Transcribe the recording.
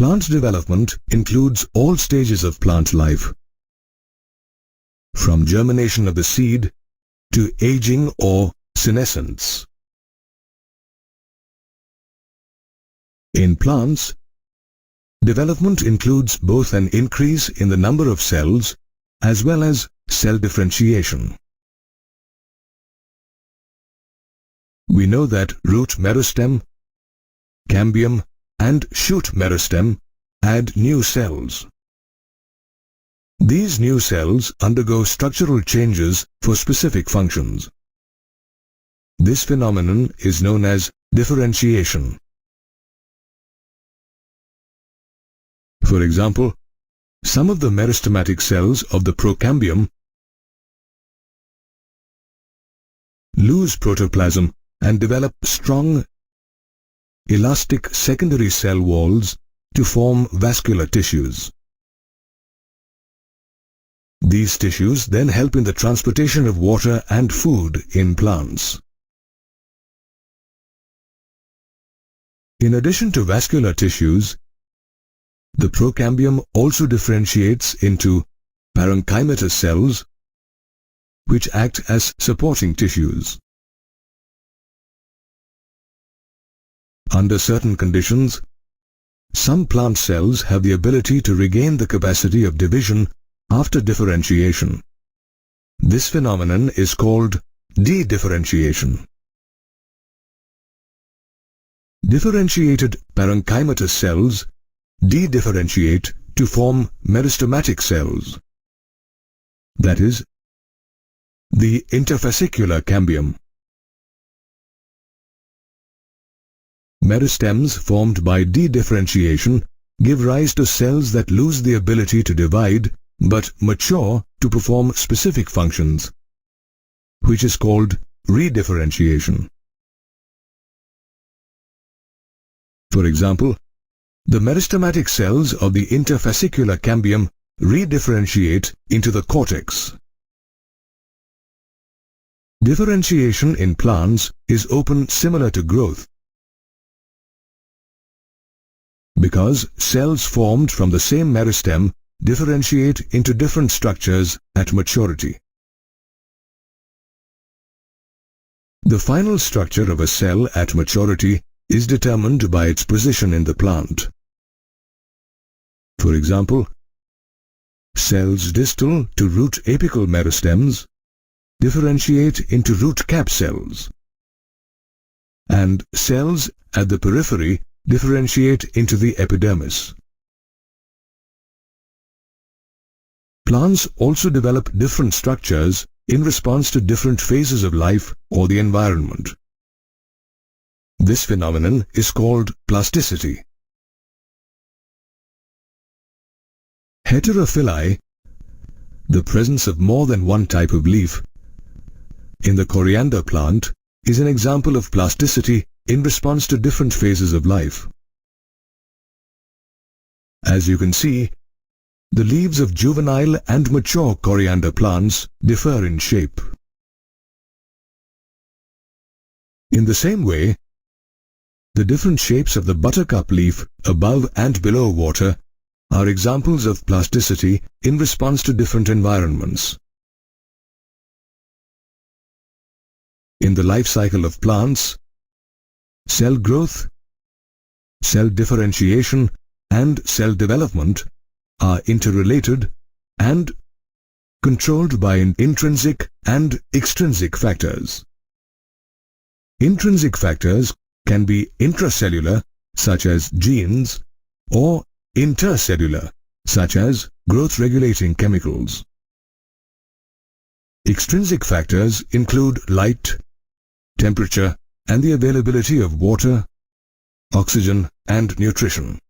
Plant development includes all stages of plant life, from germination of the seed to aging or senescence. In plants, development includes both an increase in the number of cells as well as cell differentiation. We know that root merostem, cambium and shoot merostem add new cells. These new cells undergo structural changes for specific functions. This phenomenon is known as differentiation. For example, some of the meristematic cells of the procambium lose protoplasm and develop strong, elastic secondary cell walls to form vascular tissues. These tissues then help in the transportation of water and food in plants. In addition to vascular tissues, the procambium also differentiates into parenchymatous cells, which act as supporting tissues. Under certain conditions, some plant cells have the ability to regain the capacity of division after differentiation. This phenomenon is called de-differentiation. Differentiated parenchymatous cells de-differentiate to form meristematic cells, that is, the interfascicular cambium. Meristems formed by de-differentiation give rise to cells that lose the ability to divide but mature to perform specific functions, which is called redifferentiation. For example, the meristematic cells of the interfascicular cambium redifferentiate into the cortex. Differentiation in plants is open similar to growth, because cells formed from the same meristem differentiate into different structures at maturity. The final structure of a cell at maturity is determined by its position in the plant. For example, cells distal to root apical meristems differentiate into root cap cells, and cells at the periphery differentiate into the epidermis. Plants also develop different structures in response to different phases of life or the environment. This phenomenon is called plasticity. Heterophyly, the presence of more than one type of leaf, in the coriander plant is an example of plasticity in response to different phases of life. As you can see, the leaves of juvenile and mature coriander plants differ in shape. In the same way, the different shapes of the buttercup leaf above and below water are examples of plasticity in response to different environments. In the life cycle of plants, cell growth, cell differentiation, and cell development are interrelated and controlled by intrinsic and extrinsic factors. Intrinsic factors can be intracellular, such as genes, or intercellular, such as growth-regulating chemicals. Extrinsic factors include light, temperature, and the availability of water, oxygen, and nutrition.